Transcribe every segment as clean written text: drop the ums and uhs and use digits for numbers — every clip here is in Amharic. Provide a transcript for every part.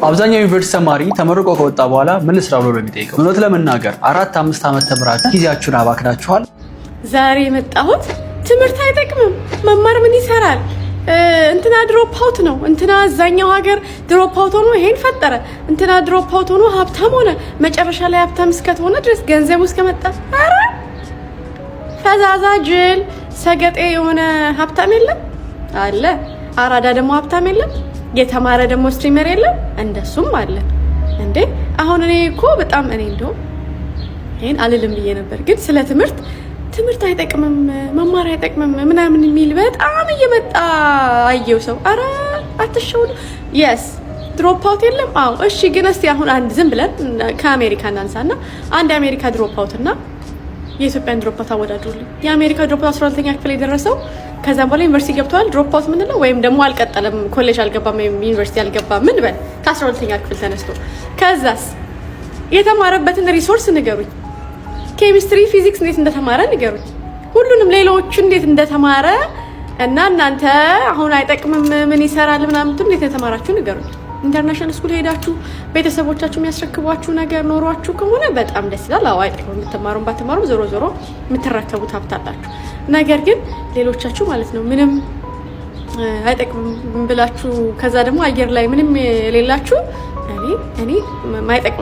አብዛኛው ዩኒቨርሲቲ ተማሪ ተመርቆ ከወጣ በኋላ ምን ልስራ ብሎ ነው የሚጠይቀው። እውነት ለመናገር 4-5 ዓመት ተምራችሁ ጊዜያችሁን አባክናችኋል። ዛሬ የመጣሁት ትምህርት አይጠቅምም፣ መማር ምን ይሰራል፣ እንትና ድሮፕ አውት ነው፣ እንትና አዛኛው ሀገር ድሮፕ አውት ሆኖ ይሄን ፈጠረ፣ እንትና ድሮፕ አውት ሆኖ ሀብታም ሆነ፣ መጨረሻ ላይ ሀብታም እስከሆነ ድረስ ገንዘቡ እስከመጣ አረ ፈዛዛ ጅል ሰገጤ የሆነ ሀብታም የለም አለ። አራዳ ደግሞ ሀብታም የለም። የተማረ ደግሞ ስትሪመር የለም። እንደሱም አለ እንዴ። አሁን እኔ እኮ በጣም እኔ እንደው ይሄን አልልም ብዬ ነበር፣ ግን ስለ ትምህርት አይጠቅምም፣ መማር አይጠቅምም ምናምን የሚል በጣም እየመጣ አየው ሰው። አረ አትሸውዱ። የስ ድሮፕ አውት የለም። አዎ እሺ፣ ግን እስቲ አሁን አንድ ዝም ብለን ከአሜሪካ እናንሳና አንድ የአሜሪካ ድሮፕ አውት እና የኢትዮጵያን ድሮፕ አውት አወዳድሩልኝ። የአሜሪካ ድሮፕ አውት 12ኛ ክፍል የደረሰው ከዛ በኋላ ዩኒቨርሲቲ ገብቷል። ድሮፕ አውት ምን ነው? ወይም ደግሞ አልቀጠለም፣ ኮሌጅ አልገባም ወይም ዩኒቨርሲቲ አልገባም ምን በል ከ12ኛ ክፍል ተነስቶ ከዛስ የተማረበትን ሪሶርስ ንገሩኝ። ኬሚስትሪ፣ ፊዚክስ እንዴት እንደተማረ ንገሩኝ። ሁሉንም ሌሎች እንዴት እንደተማረ እና እናንተ አሁን አይጠቅምም ምን ይሰራል ምናምን እንዴት የተማራችሁ ንገሩኝ። ኢንተርናሽናል ስኩል ሄዳችሁ ቤተሰቦቻችሁ የሚያስረክቧችሁ ነገር ኖሯችሁ ከሆነ በጣም ደስ ይላል። አዎ አይጠቅምም፣ የምትማሩም ባትማሩም ዞሮ ዞሮ የምትረከቡት ሀብት አላችሁ። ነገር ግን ሌሎቻችሁ ማለት ነው ምንም አይጠቅምም ብላችሁ ከዛ ደግሞ አየር ላይ ምንም የሌላችሁ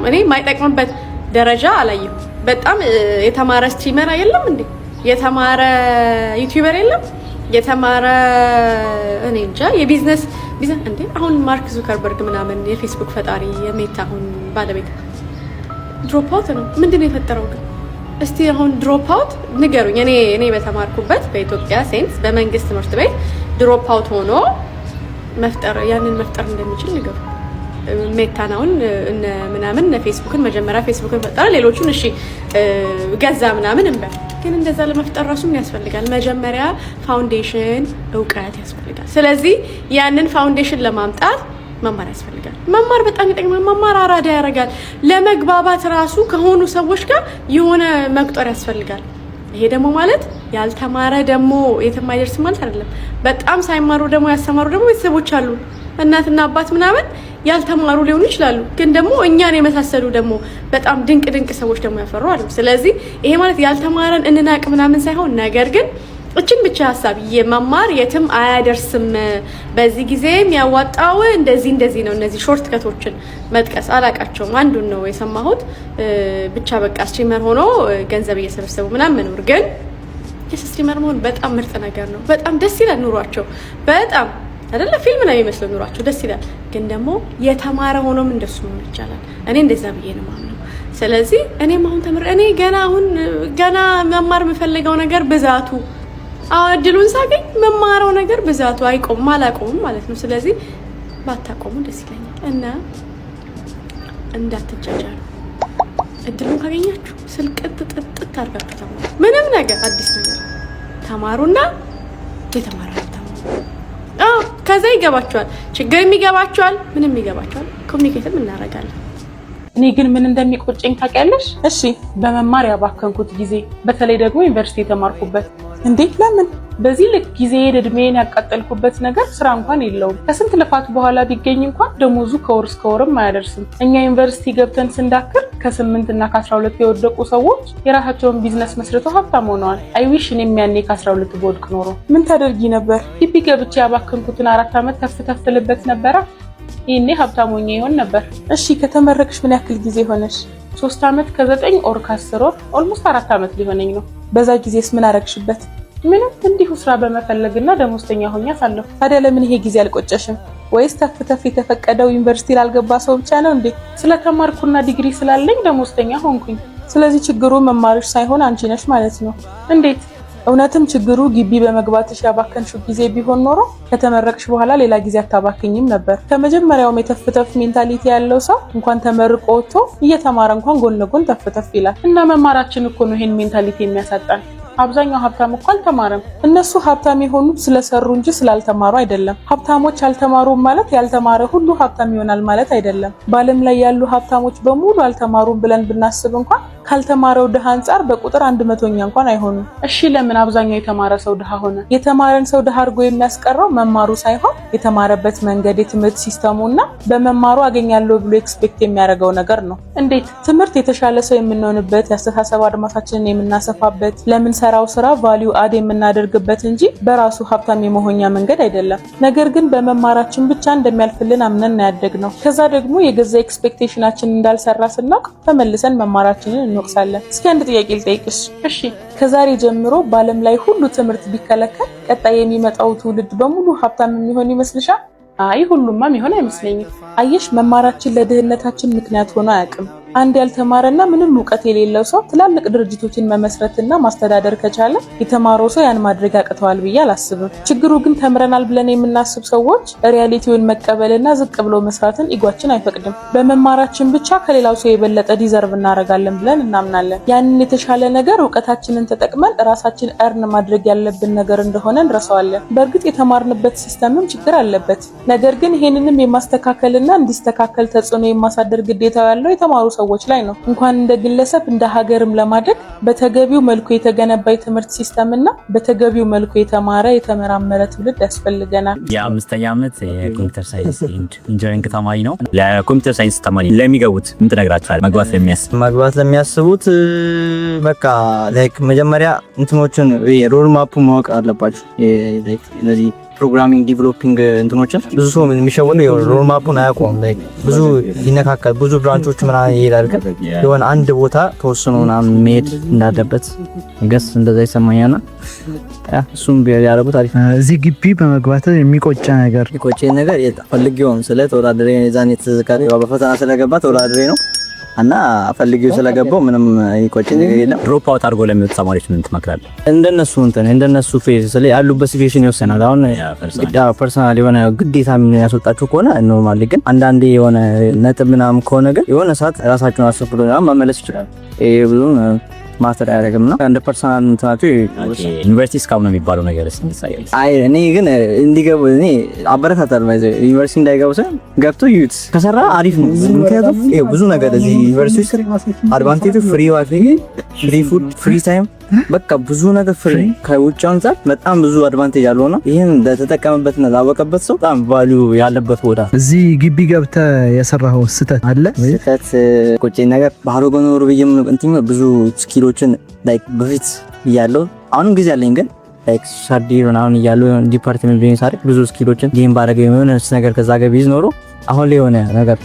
እኔ ማይጠቅምበት ደረጃ አላየሁ። በጣም የተማረ ስትሪመር የለም እንዴ? የተማረ ዩቲዩበር የለም? የተማረ እኔ እንጃ የቢዝነስ እንዴ? አሁን ማርክ ዙከርበርግ ምናምን የፌስቡክ ፈጣሪ የሜታ አሁን ባለቤት ድሮፕ አውት ነው። ምንድን ነው የፈጠረው ግን? እስቲ አሁን ድሮፕ አውት ንገሩኝ። እኔ በተማርኩበት በኢትዮጵያ ሴንስ በመንግስት ትምህርት ቤት ድሮፕ አውት ሆኖ ያንን መፍጠር እንደሚችል ንገሩ። ሜታናውን ምናምን ፌስቡክን መጀመሪያ ፌስቡክን ፈጠረ፣ ሌሎቹን እሺ ገዛ ምናምን እንበል። ግን እንደዛ ለመፍጠር ራሱ ምን ያስፈልጋል? መጀመሪያ ፋውንዴሽን እውቀት ያስፈልጋል። ስለዚህ ያንን ፋውንዴሽን ለማምጣት መማር ያስፈልጋል። መማር በጣም ይጠቅማል። መማር አራዳ ያደርጋል። ለመግባባት ራሱ ከሆኑ ሰዎች ጋር የሆነ መቁጠር ያስፈልጋል። ይሄ ደግሞ ማለት ያልተማረ ደግሞ የትም አይደርስም ማለት አይደለም። በጣም ሳይማሩ ደግሞ ያስተማሩ ደግሞ ቤተሰቦች አሉ፣ እናትና አባት ምናምን ያልተማሩ ሊሆኑ ይችላሉ። ግን ደግሞ እኛን የመሳሰሉ ደግሞ በጣም ድንቅ ሰዎች ደግሞ ያፈሩ አሉ። ስለዚህ ይሄ ማለት ያልተማረን እንናቅ ምናምን ሳይሆን ነገር ግን እችን ብቻ ሀሳብ የመማር የትም አያደርስም። በዚህ ጊዜ የሚያዋጣው እንደዚህ ነው። እነዚህ ሾርት ከቶችን መጥቀስ አላቃቸውም። አንዱን ነው የሰማሁት ብቻ በቃ ስትሪመር ሆኖ ገንዘብ እየሰበሰቡ ምናምን መኖር። ግን የስትሪመር መሆን በጣም ምርጥ ነገር ነው። በጣም ደስ ይላል ኑሯቸው። በጣም አይደለ ፊልም ነው የሚመስለው ኑሯቸው፣ ደስ ይላል። ግን ደግሞ የተማረ ሆኖም እንደሱ መሆን ይቻላል። እኔ እንደዛ ብዬ ነው የማምነው። ስለዚህ እኔም አሁን እኔ ገና መማር የምፈልገው ነገር ብዛቱ እድሉን ሳገኝ መማረው ነገር ብዛቱ አላቆምም ማለት ነው። ስለዚህ ባታቆሙ ደስ ይለኛል እና እንዳትጃጃሉ። እድሉን ካገኛችሁ ስልቅጥ ጥጥ አድርጋችሁ ተማሩ። ምንም ነገር አዲስ ነገር ተማሩና የተማረ ከዛ ይገባችኋል። ችግርም ይገባችኋል፣ ምንም ይገባችኋል። ኮሙኒኬትም እናደርጋለን። እኔ ግን ምን እንደሚቆጨኝ ታውቂያለሽ? እሺ በመማር ያባከንኩት ጊዜ፣ በተለይ ደግሞ ዩኒቨርሲቲ የተማርኩበት። እንዴ ለምን በዚህ ልክ ጊዜዬን እድሜን ያቃጠልኩበት ነገር ስራ እንኳን የለውም። ከስንት ልፋት በኋላ ቢገኝ እንኳን ደሞዙ ከወር እስከ ወርም አያደርስም። እኛ ዩኒቨርሲቲ ገብተን ስንዳክር ከ8 እና ከ12 የወደቁ ሰዎች የራሳቸውን ቢዝነስ መስርተው ሀብታም ሆነዋል። አይዊሽ እኔም ያኔ ከ12 በወድቅ ኖሮ ምን ታደርጊ ነበር? ግቢ ገብቼ ያባከንኩትን 4 ዓመት ተፍተፍልበት ነበራ። ይሄኔ ሀብታም ሆኜ ይሆን ነበር። እሺ ከተመረቅሽ ምን ያክል ጊዜ ሆነሽ? 3 ዓመት ከ9 ወር ከ10 ወር ኦልሞስት 4 ዓመት ሊሆነኝ ነው። በዛ ጊዜስ ምን አረግሽበት? ምንም እንዲሁ ስራ በመፈለግና ደሞዝተኛ ሆኜ አሳለሁ። ታዲያ ለምን ይሄ ጊዜ አልቆጨሽም? ወይስ ተፍ የተፈቀደው ዩኒቨርሲቲ ላልገባ ሰው ብቻ ነው እንዴ? ስለተማርኩና ዲግሪ ስላለኝ ደሞዝተኛ ሆንኩኝ። ስለዚህ ችግሩ መማርሽ ሳይሆን አንቺ ነሽ ማለት ነው። እንዴት? እውነትም ችግሩ ግቢ በመግባትሽ ያባከንሽው ጊዜ ቢሆን ኖሮ ከተመረቅሽ በኋላ ሌላ ጊዜ አታባክኝም ነበር። ከመጀመሪያውም የተፍ ሜንታሊቲ ያለው ሰው እንኳን ተመርቆ ወጥቶ እየተማረ እንኳን ጎን ለጎን ተፍ ይላል። እና መማራችን እኮ ነው ይሄን ሜንታሊቲ የሚያሳጣን። አብዛኛው ሀብታም እኮ አልተማረም። እነሱ ሀብታም የሆኑት ስለሰሩ እንጂ ስላልተማሩ አይደለም። ሀብታሞች አልተማሩም ማለት ያልተማረ ሁሉ ሀብታም ይሆናል ማለት አይደለም። በዓለም ላይ ያሉ ሀብታሞች በሙሉ አልተማሩም ብለን ብናስብ እንኳን ካልተማረው ድሃ አንጻር በቁጥር 100ኛ እንኳን አይሆኑም። እሺ ለምን አብዛኛው የተማረ ሰው ድሃ ሆነ? የተማረን ሰው ድሃ አድርጎ የሚያስቀረው መማሩ ሳይሆን የተማረበት መንገድ፣ የትምህርት ሲስተሙና በመማሩ አገኛለሁ ብሎ ኤክስፔክት የሚያደርገው ነገር ነው። እንዴት ትምህርት የተሻለ ሰው የምንሆንበት፣ የአስተሳሰብ አድማሳችንን የምናሰፋበት፣ ለምንሰራው ስራ ቫልዩ አድ የምናደርግበት እንጂ በራሱ ሀብታም የመሆኛ መንገድ አይደለም። ነገር ግን በመማራችን ብቻ እንደሚያልፍልን አምነን ያደግነው። ከዛ ደግሞ የገዛ ኤክስፔክቴሽናችን እንዳልሰራ ስናውቅ ተመልሰን መማራችንን እንወቅሳለን። እስኪ አንድ ጥያቄ ልጠይቅሽ። እሺ ከዛሬ ጀምሮ በዓለም ላይ ሁሉ ትምህርት ቢከለከል ቀጣይ የሚመጣው ትውልድ በሙሉ ሀብታም የሚሆን ይመስልሻል? አይ ሁሉማ የሚሆን አይመስለኝም። አየሽ መማራችን ለድህነታችን ምክንያት ሆኖ አያውቅም። አንድ ያልተማረና ምንም እውቀት የሌለው ሰው ትላልቅ ድርጅቶችን መመስረትና ማስተዳደር ከቻለ የተማረው ሰው ያን ማድረግ ያቅተዋል ብዬ አላስብም። ችግሩ ግን ተምረናል ብለን የምናስብ ሰዎች ሪያሊቲውን መቀበልና ዝቅ ብሎ መስራትን ኢጓችን አይፈቅድም። በመማራችን ብቻ ከሌላው ሰው የበለጠ ዲዘርቭ እናደርጋለን ብለን እናምናለን። ያንን የተሻለ ነገር እውቀታችንን ተጠቅመን ራሳችን እርን ማድረግ ያለብን ነገር እንደሆነ እንረሳዋለን። በእርግጥ የተማርንበት ሲስተምም ችግር አለበት። ነገር ግን ይሄንንም የማስተካከልና እንዲስተካከል ተጽዕኖ የማሳደር ግዴታ ያለው የተማሩ ሰዎች ላይ ነው። እንኳን እንደ ግለሰብ እንደ ሀገርም ለማደግ በተገቢው መልኩ የተገነባ የትምህርት ሲስተም እና በተገቢው መልኩ የተማረ የተመራመረ ትውልድ ያስፈልገናል። የ5ኛ ዓመት የኮምፒውተር ሳይንስ ኢንጂነሪንግ ተማሪ ነው። ለኮምፒውተር ሳይንስ ተማሪ ለሚገቡት ምን ትነግራቸዋለህ? መግባት ለሚያስቡት በቃ ላይክ መጀመሪያ እንትኖችን ሮድ ማፑ ማወቅ አለባቸው። ለዚህ ፕሮግራሚንግ ዲቨሎፒንግ እንትኖችን ብዙ ሰው የሚሸወነው ሮድ ማፑን አያውቀውም። ላይክ ብዙ ይነካካል፣ ብዙ ብራንቾች ምናምን ይሄዳል። ግን የሆነ አንድ ቦታ ተወስኖ ምናምን መሄድ እንዳለበት ገስ እንደዛ ይሰማኛል። እሱም ቢያደርጉት አሪፍ። እዚህ ግቢ በመግባት የሚቆጨ ነገር ፈልጌውም ስለ ተወዳድሬ የዛን የተዘጋጀ በፈተና ስለገባ ተወዳድሬ ነው እና ፈልጌው ስለገባው ምንም ይቆጭ ነገር የለም። ድሮፕ አውት አድርጎ ለሚወጡ ተማሪዎች ምን ትመክራለህ? እንደነሱ ፌዝ ስለ ያሉበት ሲቹዌሽን ይወሰናል። አሁን ፐርሰናል የሆነ ግዴታ የሚያስወጣቸው ከሆነ ኖርማሊ፣ ግን አንዳንዴ የሆነ ነጥብ ምናምን ከሆነ ግን የሆነ ሰዓት ራሳቸውን አስፈቅዶ መመለስ ይችላል። ይሄ ብዙ ማስተር ያደረግም ነው እንደ ፐርሰናል እንትናቸው። ዩኒቨርሲቲ እስካሁን ነው የሚባለው ነገር እስኪሳየው። አይ እኔ ግን እንዲገቡ እኔ አበረታታለሁ። ዩኒቨርሲቲ እንዳይገቡ ሳይሆን ገብቶ ዩት ከሰራ አሪፍ ነው። ምክንያቱም ብዙ ነገር እዚህ ዩኒቨርሲቲ አድቫንቴጁ ፍሪ ዋይፋይ፣ ፍሪ ፉድ፣ ፍሪ ታይም በቃ ብዙ ነገር ፍሪ ከውጭ አንፃር በጣም ብዙ አድቫንቴጅ አለው ነው። ይሄን ለተጠቀመበትና ላወቀበት ሰው በጣም ቫልዩ ያለበት ቦታ። እዚህ ግቢ ገብተህ የሰራኸው ስህተት አለ? ስህተት ቁጭኝ ነገር ባህሮ በኖሩ ብዬም እንትን ብዙ ስኪሎችን ላይክ በፊት እያለሁ አሁንም ጊዜ አለኝ ግን ላይክ ሻዲ ምናምን እያለሁ ዲፓርትመንት ቢዝነስ አሪፍ ብዙ ስኪሎችን ጌም ባደረገ የሆነ ነገር ከዛ ጋር ቢዝ ኖሮ አሁን ላይ የሆነ ነገር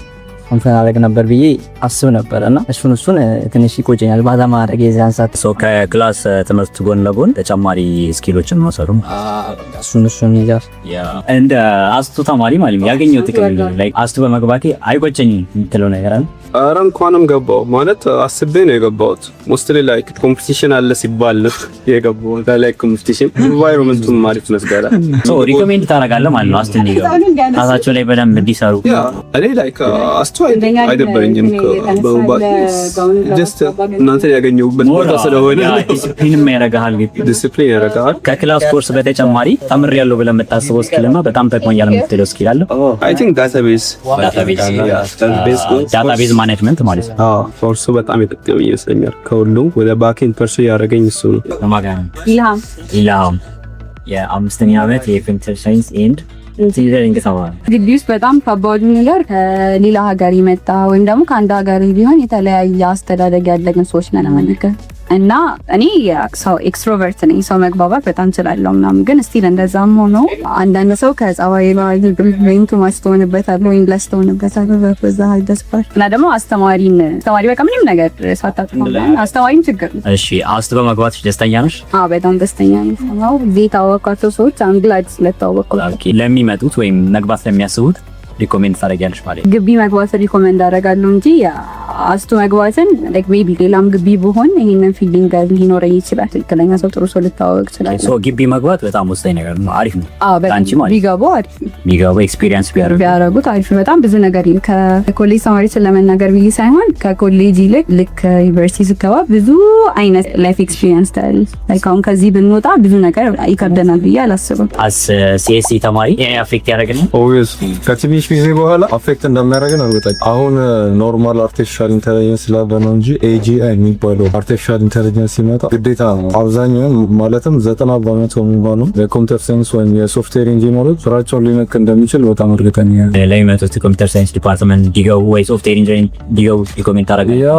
እንትን አደረግ ነበር ብዬ አስብ ነበርና እሱን ትንሽ ይቆጨኛል። ባዛ ማድረግ የዛን ሰዓት ሰው ከክላስ ትምህርት ጎን ለጎን ተጨማሪ ስኪሎችን መውሰዱ እሱን ይዛል። እንደ አስቱ ተማሪ ማለት ያገኘው ጥቅም ላይክ አስቱ በመግባቴ አይቆጨኝም የምትለው ነገር አለ? ኧረ እንኳንም ገባው ማለት አስቤ ነው የገባሁት። ሞስትሊ ላይክ ኮምፒቲሽን አለ ሲባል የገባሁት ላይክ ኮምፒቲሽን ኢንቫይሮንመንቱን ማለት መስጋላ ሶ ሪኮሜንድ ታደርጋለህ ማለት ነው አስቱ እንዲገቡ ራሳቸው ላይ በደንብ እንዲሰሩ? እኔ ላይክ አስቱ አይደበረኝም ጀስት እናንተ ያገኘሁበት ቦታ ስለሆነ ዲሲፕሊንም ያደርግሃል። ከክላስ ኮርስ በተጨማሪ ተምሬያለሁ ብለህ የምታስበው ስኪል እና በጣም ጠቅሞኛል የምትለው ስኪል አለ? አይ ቲንክ ዳታቤዝ ማኔጅመንት ማለት ነው። ኮርሱ በጣም የጠቀመኝ ይመስለኛል። ከሁሉም ወደ ባክኤንድ ፐርሱ ያደረገኝ እሱ ነው። ኢልሃም የ5ኛ ዓመት የኮምፒውተር ሳይንስ ኤንድ ኢንጂነሪንግ ተማሪ። ግቢ ውስጥ በጣም ከባዱ ነገር ከሌላ ሀገር የመጣ ወይም ደግሞ ከአንድ ሀገር ቢሆን የተለያየ አስተዳደግ ያለግን ሰዎች ነን ማለት እና እኔ ሰው ኤክስትሮቨርት ነኝ፣ ሰው መግባባት በጣም እችላለሁ ምናምን። ግን ስቲል እንደዛም ሆኖ አንዳንድ ሰው ከጸባይ ባል ብሬንቱ ማስተውንበታል ወይም ለስተውንበታል በዛ ደስፓር እና ደግሞ አስተማሪ በቃ ምንም ነገር ሳታጥፋው አስተማሪም ችግር ነው። እሺ አስቱ በመግባትሽ ደስተኛ ነሽ? አዎ በጣም ደስተኛ ነኝ። ነው ቤት አወቃቸው ሰዎች አንግላድ ስለተዋወቁ ለሚመጡት ወይም መግባት ለሚያስቡት ሪኮሜንድ ታደርጊያለሽ ማለት? ግቢ መግባት ሪኮሜንድ አደርጋለሁ እንጂ አስቶ መግባትን ላይክ ሜቢ ሌላም ግቢ ቢሆን ይሄንን ፊሊንግ ሊኖረኝ ይችላል። ትክክለኛ ሰው ጥሩ ሰው ልታወቅ ይችላል። ሶ ግቢ መግባት በጣም ወሳኝ ነገር ነው። አሪፍ ነው። አንቺ ማለት ቢገቡ አሪፍ ቢገቡ ኤክስፒሪየንስ ቢያደርጉት አሪፍ። በጣም ብዙ ነገር ከኮሌጅ ተማሪ ስለመናገር ብዬ ሳይሆን ከኮሌጅ ይልቅ ልክ ዩኒቨርሲቲ ስገባ ብዙ አይነት ላይፍ ኤክስፒሪየንስ ታያል። ላይክ አሁን ከዚህ ብንወጣ ብዙ ነገር ይከብደናል ብዬ አላስብም። አስ ሲኤስሲ ተማሪ ይሄ አፌክት ያደርገናል። ኦብቪየስ ከትንሽ ጊዜ በኋላ አፌክት እንደሚያደርገን እርግጠኛ። አሁን ኖርማል አርቲፊሻል ኢንተለጀንስ ስላለ ነው እንጂ ኤጂአይ የሚባለው አርቲፊሻል ኢንተለጀንስ ሲመጣ ግዴታ ነው። አብዛኛውን ማለትም 90% የሚባለው የኮምፒውተር ሳይንስ ወይም የሶፍትዌር ኢንጂነሮች ስራቸውን ሊነቅ እንደሚችል በጣም እርግጠኛ ነኝ። ለሚመጡት ኮምፒውተር ሳይንስ ዲፓርትመንት እንዲገቡ ወይ ሶፍትዌር ኢንጂነሪንግ እንዲገቡ ሪኮሜንድ ታደርጋለህ? ያ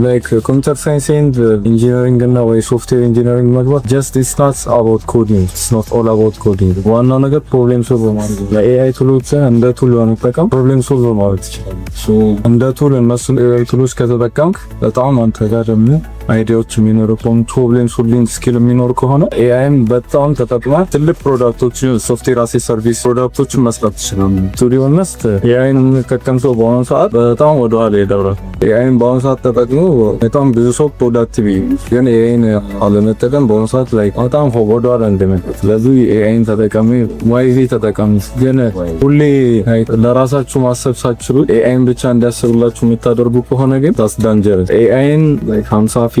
ላይክ ኮምፒውተር ሳይንስ ኤንድ ኢንጂነሪንግ እና ወይ ሶፍትዌር ኢንጂነሪንግ መግባት just it's not about coding, it's not all about coding። ዋናው ነገር ፕሮብሌም ሶልቭ ማድረግ ነው። ለኤአይ ቱሎች እንደ ቱል በመጠቀም ፕሮብሌም ሶልቭ ማድረግ ትችላለህ። ሶ እንደ ቱል እነሱን ኤአይ ቱሎች ከተጠቀምክ በጣም አንተ ጋር ደግሞ አይዲያዎች የሚኖሩ ከሆነ ፕሮብሌም ሶልቪንግ ስኪል የሚኖር ከሆነ ኤአይም በጣም ተጠቅመህ ትልቅ ፕሮዳክቶችን ሶፍትዌር አስ ኤ ሰርቪስ ፕሮዳክቶችን መስራት ትችላለህ። ቱ ቢ ኦነስት ኤአይን የሚጠቀም ሰው በአሁኑ ሰዓት በጣም ወደኋላ ይደርሳል። ኤአይን በአሁኑ ሰዓት ተጠቅሞ በጣም ብዙ ሰው ፕሮዳክቲቭ ግን ኤአይን አለመጠቀም በአሁኑ ሰዓት ላይ በጣም ወደኋላ እንደሚመጣ። ስለዚህ ኤአይን ተጠቀሚ፣ ዋይዚ ተጠቀሚ። ግን ሁሌ ለራሳችሁ ማሰብ ሳትችሉ ኤአይን ብቻ እንዲያስብላችሁ የምታደርጉ ከሆነ ግን ታስ ዳንጀረስ። ኤአይን 50-50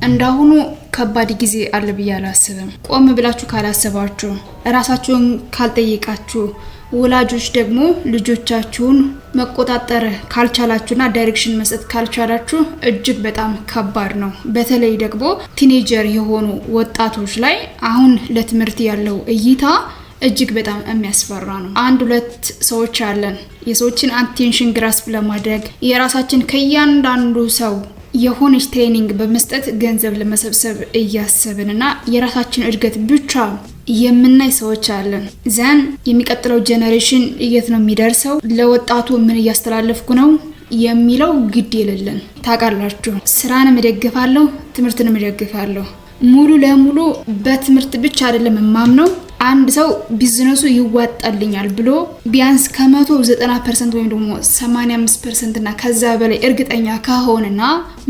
እንዳሁኑ ከባድ ጊዜ አለ ብዬ አላስብም። ቆም ብላችሁ ካላሰባችሁ፣ ራሳችሁን ካልጠየቃችሁ፣ ወላጆች ደግሞ ልጆቻችሁን መቆጣጠር ካልቻላችሁና ዳይሬክሽን መስጠት ካልቻላችሁ እጅግ በጣም ከባድ ነው። በተለይ ደግሞ ቲኔጀር የሆኑ ወጣቶች ላይ አሁን ለትምህርት ያለው እይታ እጅግ በጣም የሚያስፈራ ነው። 1-2 ሰዎች አለን የሰዎችን አቴንሽን ግራስፕ ለማድረግ የራሳችን ከእያንዳንዱ ሰው የሆነች ትሬኒንግ በመስጠት ገንዘብ ለመሰብሰብ እያሰብንና የራሳችን እድገት ብቻ የምናይ ሰዎች አለን። ዘን የሚቀጥለው ጄኔሬሽን የት ነው የሚደርሰው፣ ለወጣቱ ምን እያስተላለፍኩ ነው የሚለው ግድ የሌለን። ታውቃላችሁ፣ ስራንም እደግፋለሁ፣ ትምህርትንም እደግፋለሁ። ሙሉ ለሙሉ በትምህርት ብቻ አይደለም የማምነው። አንድ ሰው ቢዝነሱ ይዋጣልኛል ብሎ ቢያንስ ከ190% ወይም ደግሞ 85% እና ከዛ በላይ እርግጠኛ ከሆነና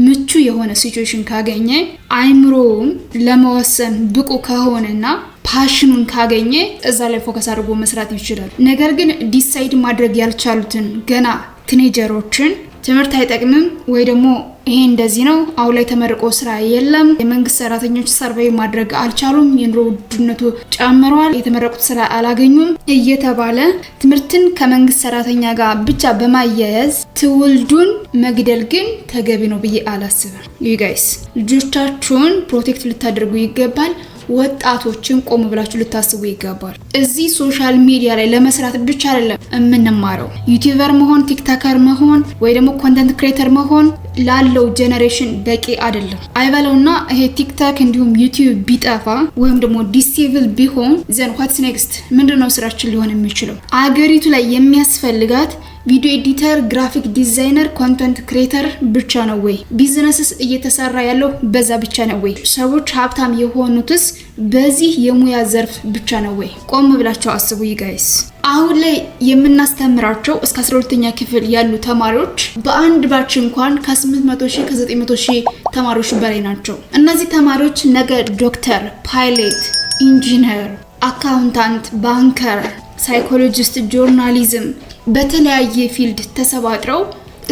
ምቹ የሆነ ሲቹዌሽን ካገኘ አይምሮውም ለመወሰን ብቁ ከሆነና ፓሽኑን ካገኘ እዛ ላይ ፎከስ አድርጎ መስራት ይችላል። ነገር ግን ዲሳይድ ማድረግ ያልቻሉትን ገና ቲኔጀሮችን ትምህርት አይጠቅምም ወይ ደግሞ ይሄ እንደዚህ ነው፣ አሁን ላይ ተመርቆ ስራ የለም፣ የመንግስት ሰራተኞች ሰርቬይ ማድረግ አልቻሉም፣ የኑሮ ውድነቱ ጨምሯል፣ የተመረቁት ስራ አላገኙም እየተባለ ትምህርትን ከመንግስት ሰራተኛ ጋር ብቻ በማያያዝ ትውልዱን መግደል ግን ተገቢ ነው ብዬ አላስብም። ዩ ጋይስ ልጆቻችሁን ፕሮቴክት ልታደርጉ ይገባል። ወጣቶችን ቆም ብላችሁ ልታስቡ ይገባል። እዚህ ሶሻል ሚዲያ ላይ ለመስራት ብቻ አይደለም የምንማረው። ዩቲዩበር መሆን፣ ቲክቶከር መሆን ወይ ደግሞ ኮንተንት ክሬተር መሆን ላለው ጄኔሬሽን በቂ አይደለም። አይበለውና ይሄ ቲክቶክ እንዲሁም ዩቲዩብ ቢጠፋ ወይም ደግሞ ዲሴብል ቢሆን ዘን ዋትስ ኔክስት? ምንድነው ስራችን ሊሆን የሚችለው? አገሪቱ ላይ የሚያስፈልጋት ቪዲዮ ኤዲተር፣ ግራፊክ ዲዛይነር፣ ኮንተንት ክሬተር ብቻ ነው ወይ? ቢዝነስስ እየተሰራ ያለው በዛ ብቻ ነው ወይ? ሰዎች ሀብታም የሆኑትስ በዚህ የሙያ ዘርፍ ብቻ ነው ወይ? ቆም ብላችሁ አስቡ ጋይስ። አሁን ላይ የምናስተምራቸው እስከ 12ኛ ክፍል ያሉ ተማሪዎች በአንድ ባች እንኳን ከ800,000 ከ900,000 ተማሪዎች በላይ ናቸው። እነዚህ ተማሪዎች ነገ ዶክተር፣ ፓይለት፣ ኢንጂነር፣ አካውንታንት፣ ባንከር፣ ሳይኮሎጂስት፣ ጆርናሊዝም በተለያየ ፊልድ ተሰባጥረው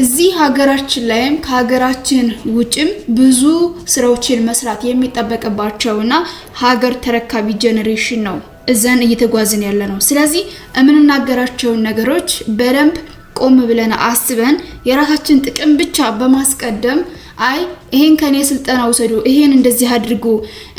እዚህ ሀገራችን ላይም ከሀገራችን ውጭም ብዙ ስራዎችን መስራት የሚጠበቅባቸውና ሀገር ተረካቢ ጄኔሬሽን ነው እዘን እየተጓዝን ያለ ነው። ስለዚህ የምንናገራቸውን ነገሮች በደንብ ቆም ብለን አስበን የራሳችን ጥቅም ብቻ በማስቀደም አይ ይሄን ከኔ ስልጠና ወሰዱ፣ ይሄን እንደዚህ አድርጉ፣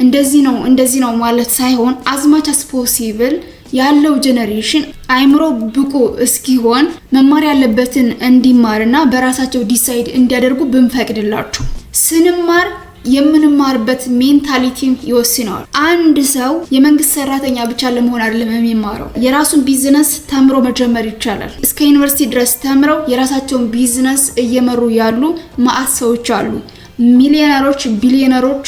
እንደዚህ ነው ማለት ሳይሆን as much as possible ያለው ጄኔሬሽን አይምሮ ብቁ እስኪሆን መማር ያለበትን እንዲማርና በራሳቸው ዲሳይድ እንዲያደርጉ ብንፈቅድላቸው ስንማር የምንማርበት ሜንታሊቲ ይወስነዋል። አንድ ሰው የመንግስት ሰራተኛ ብቻ ለመሆን አይደለም የሚማረው። የራሱን ቢዝነስ ተምሮ መጀመር ይቻላል። እስከ ዩኒቨርሲቲ ድረስ ተምረው የራሳቸውን ቢዝነስ እየመሩ ያሉ ማአት ሰዎች አሉ። ሚሊዮነሮች፣ ቢሊዮነሮች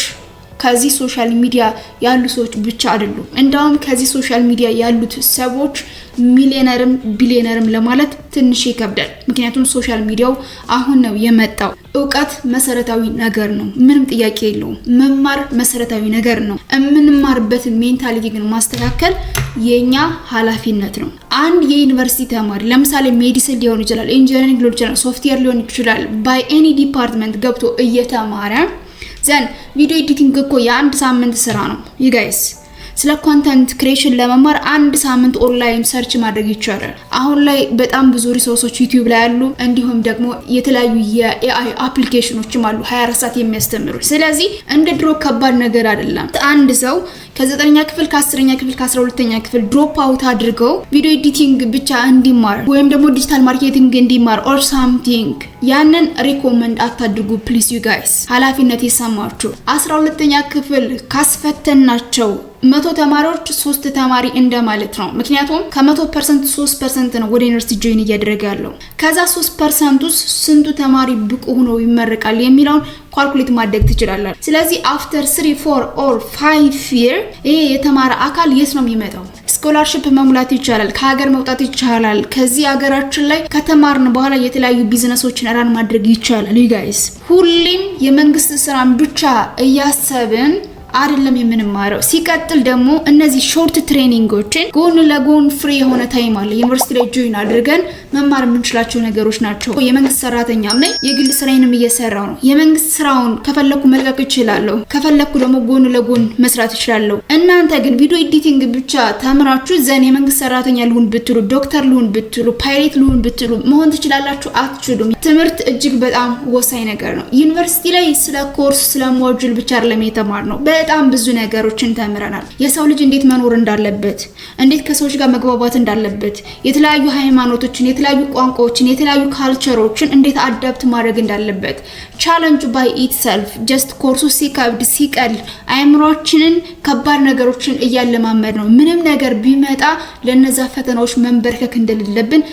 ከዚህ ሶሻል ሚዲያ ያሉ ሰዎች ብቻ አይደሉም። እንደውም ከዚህ ሶሻል ሚዲያ ያሉት ሰዎች ሚሊዮነርም ቢሊዮነርም ለማለት ትንሽ ይከብዳል። ምክንያቱም ሶሻል ሚዲያው አሁን ነው የመጣው። እውቀት መሰረታዊ ነገር ነው፣ ምንም ጥያቄ የለውም። መማር መሰረታዊ ነገር ነው። የምንማርበትን ሜንታሊቲ ግን ማስተካከል የኛ ኃላፊነት ነው። አንድ የዩኒቨርሲቲ ተማሪ ለምሳሌ ሜዲሲን ሊሆን ይችላል፣ ኢንጂነሪንግ ሊሆን ይችላል፣ ሶፍትዌር ሊሆን ይችላል፣ ባይ ኤኒ ዲፓርትመንት ገብቶ እየተማረ ዘን ቪዲዮ ኤዲቲንግ እኮ የአንድ ሳምንት ስራ ነው you guys። ስለ ኮንተንት ክሬሽን ለመማር አንድ ሳምንት ኦንላይን ሰርች ማድረግ ይቻላል። አሁን ላይ በጣም ብዙ ሪሶርሶች ዩቲዩብ ላይ አሉ። እንዲሁም ደግሞ የተለያዩ የኤአይ አፕሊኬሽኖችም አሉ 24 ሰዓት የሚያስተምሩ። ስለዚህ እንደ ድሮ ከባድ ነገር አይደለም። አንድ ሰው ከ9ኛ ክፍል ከ10ኛ ክፍል ከ12ኛ ክፍል ድሮፕ አውት አድርገው ቪዲዮ ኤዲቲንግ ብቻ እንዲማር ወይም ደግሞ ዲጂታል ማርኬቲንግ እንዲማር ኦር ሳምቲንግ ያንን ሪኮመንድ አታድርጉ ፕሊዝ ዩ ጋይስ። ኃላፊነት ይሰማችሁ። 12ኛ ክፍል ካስፈተናቸው 100 ተማሪዎች 3 ተማሪ እንደማለት ነው። ምክንያቱም ከ100% 3% ነው ወደ ዩኒቨርሲቲ ጆይን እያደረገ ያለው። ከዛ 3% ውስጥ ስንቱ ተማሪ ብቁ ሆኖ ይመረቃል የሚለውን ካልኩሌት ማድረግ ትችላላችሁ። ስለዚህ አፍተር 3 4 ኦር 5 year ይሄ የተማረ አካል የት ነው የሚመጣው? ስኮላርሺፕ መሙላት ይቻላል፣ ከሀገር መውጣት ይቻላል። ከዚህ ሀገራችን ላይ ከተማርን በኋላ የተለያዩ ቢዝነሶችን ራን ማድረግ ይቻላል። you guys ሁሌም የመንግስት ስራን ብቻ እያሰብን አይደለም የምንማረው። ሲቀጥል ደግሞ እነዚህ ሾርት ትሬኒንጎችን ጎን ለጎን ፍሪ የሆነ ታይም አለ ዩኒቨርሲቲ ላይ ጆይን አድርገን መማር የምንችላቸው ነገሮች ናቸው። የመንግስት ሰራተኛም ነኝ፣ የግል ስራዬንም እየሰራው ነው። የመንግስት ስራውን ከፈለኩ መልቀቅ እችላለሁ፣ ከፈለኩ ደግሞ ጎን ለጎን መስራት እችላለሁ። እናንተ ግን ቪዲዮ ኤዲቲንግ ብቻ ተምራችሁ ዘን የመንግስት ሰራተኛ ልሁን ብትሉ፣ ዶክተር ልሁን ብትሉ፣ ፓይሬት ልሁን ብትሉ መሆን ትችላላችሁ? አትችሉም። ትምህርት እጅግ በጣም ወሳኝ ነገር ነው። ዩኒቨርሲቲ ላይ ስለ ኮርስ ስለ ሞጁል ብቻ አይደለም የተማርነው፣ በጣም ብዙ ነገሮችን ተምረናል። የሰው ልጅ እንዴት መኖር እንዳለበት፣ እንዴት ከሰዎች ጋር መግባባት እንዳለበት፣ የተለያዩ ሃይማኖቶችን፣ የተለያዩ ቋንቋዎችን፣ የተለያዩ ካልቸሮችን እንዴት አዳፕት ማድረግ እንዳለበት ቻሌንጅ ባይ ኢትሰልፍ ጀስት ኮርሱ ሲከብድ ሲቀል አእምሮአችንን ከባድ ነገሮችን እያለማመድ ነው። ምንም ነገር ቢመጣ ለነዛ ፈተናዎች መንበርከክ እንደሌለብን